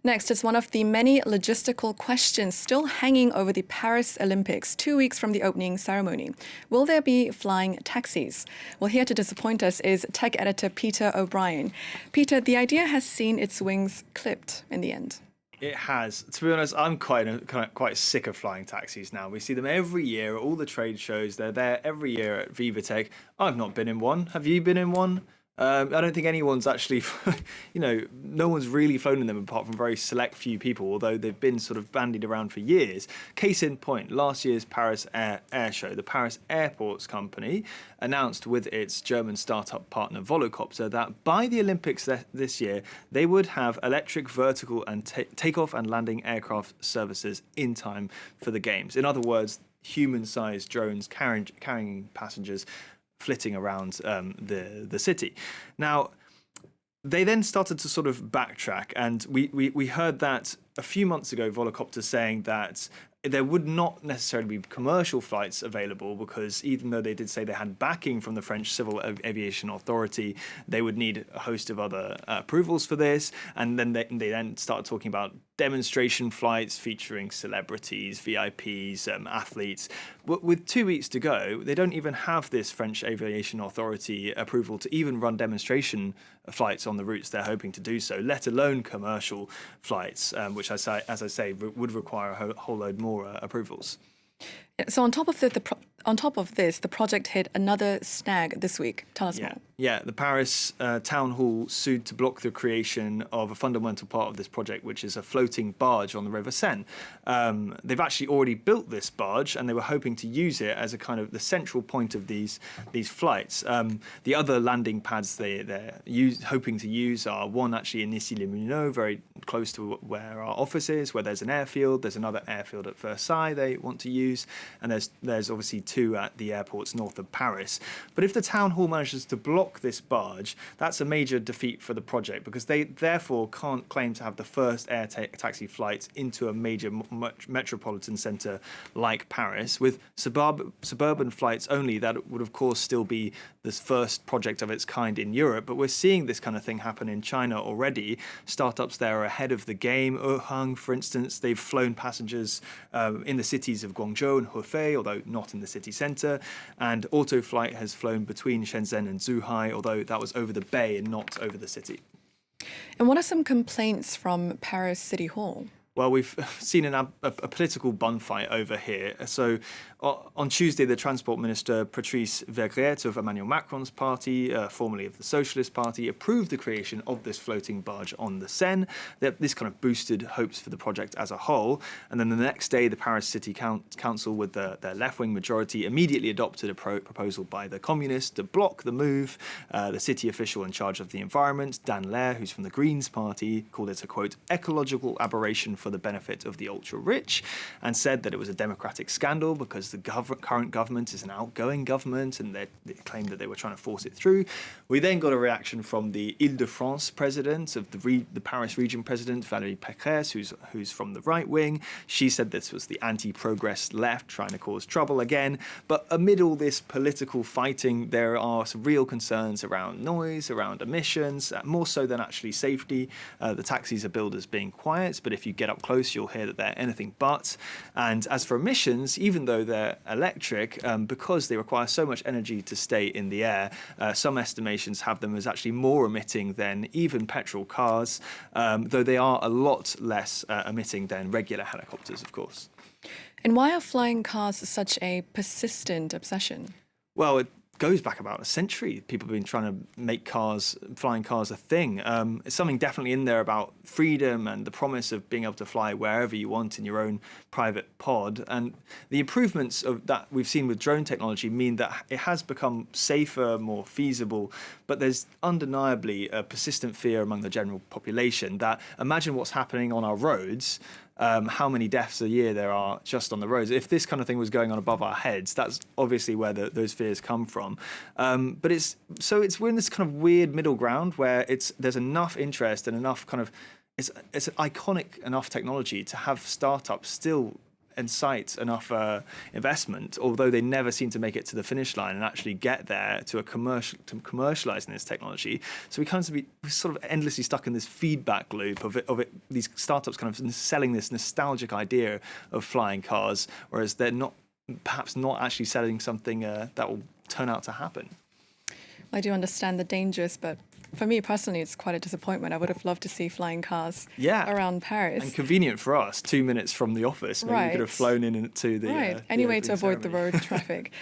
Next is one of the many logistical questions still hanging over the Paris Olympics 2 weeks from the opening ceremony. Will there be flying taxis? Well, here to disappoint us is tech editor Peter O'Brien. Peter, the idea has seen its wings clipped in the end. It has. To be honest, I'm quite sick of flying taxis now. We see them every year at all the trade shows. They're there every year at VivaTech. I've not been in one. Have you been in one? I don't think anyone's actually, no one's really flown in them apart from very select few people, although they've been sort of bandied around for years. Case in point, last year's Paris Air Show, the Paris Airports Company announced with its German startup partner Volocopter that by the Olympics this year, they would have electric vertical and takeoff and landing aircraft services in time for the Games. In other words, human-sized drones carrying passengers flitting around the city. Now, they then started to sort of backtrack, and we heard that a few months ago, Volocopter saying that there would not necessarily be commercial flights available because even though they did say they had backing from the French Civil Aviation Authority, they would need a host of other approvals for this. And then they then started talking about demonstration flights featuring celebrities, VIPs, athletes. With 2 weeks to go, they don't even have this French Aviation Authority approval to even run demonstration flights on the routes they're hoping to do so, let alone commercial flights, which, as I say, would require a whole load more approvals. So on top of this, the project hit another snag this week. Tell us more. Yeah, the Paris town hall sued to block the creation of a fundamental part of this project, which is a floating barge on the River Seine. They've actually already built this barge, and they were hoping to use it as a kind of the central point of these flights. The other landing pads they're hoping to use are one actually in Issy-les-Moulineaux, very close to where our office is, where there's an airfield. There's another airfield at Versailles they want to use, and there's obviously two at the airports north of Paris. But if the town hall manages to block this barge, that's a major defeat for the project because they therefore can't claim to have the first air taxi flight into a major metropolitan centre like Paris. With suburban flights only, that would of course still be this first project of its kind in Europe, but we're seeing this kind of thing happen in China already. Startups there are ahead of the game. Ohang, for instance, they've flown passengers in the cities of Guangzhou and Hefei, although not in the city centre, and Autoflight has flown between Shenzhen and Zhuhai, although that was over the bay and not over the city. And what are some complaints from Paris City Hall? Well, we've seen a political bun fight over here. So on Tuesday, the Transport Minister Patrice Vergret of Emmanuel Macron's party, formerly of the Socialist Party, approved the creation of this floating barge on the Seine. This kind of boosted hopes for the project as a whole. And then the next day, the Paris City Council, with their left-wing majority, immediately adopted a proposal by the communists to block the move. The city official in charge of the environment, Dan Lair, who's from the Greens Party, called it a, quote, ecological aberration for the benefit of the ultra-rich, and said that it was a democratic scandal because the current government is an outgoing government, and they claimed that they were trying to force it through. We then got a reaction from the Île-de-France president of the Paris region president, Valérie Pécresse, who's from the right wing. She said this was the anti-progress left trying to cause trouble again. But amid all this political fighting, there are some real concerns around noise, around emissions, more so than actually safety. The taxis are billed as being quiet, but if you get up close, you'll hear that they're anything but. And as for emissions, even though they're electric, because they require so much energy to stay in the air, some estimations have them as actually more emitting than even petrol cars, though they are a lot less emitting than regular helicopters, of course. And why are flying cars such a persistent obsession? Well, it goes back about a century. People have been trying to make flying cars a thing. It's something definitely in there about freedom and the promise of being able to fly wherever you want in your own private pod. And the improvements of that we've seen with drone technology mean that it has become safer, more feasible, but there's undeniably a persistent fear among the general population that imagine what's happening on our roads. How many deaths a year there are just on the roads. If this kind of thing was going on above our heads, that's obviously where those fears come from. But we're in this kind of weird middle ground where there's enough interest and enough kind of it's an iconic enough technology to have startups still incite enough investment, although they never seem to make it to the finish line and actually get there to commercializing this technology. So we're sort of endlessly stuck in this feedback loop of it. These startups kind of selling this nostalgic idea of flying cars, whereas they're perhaps not actually selling something that will turn out to happen. I do understand the dangers, but for me personally, it's quite a disappointment. I would have loved to see flying cars around Paris. And convenient for us, 2 minutes from the office. Maybe we could have flown in to the Anyway, the to avoid the ceremony. road traffic.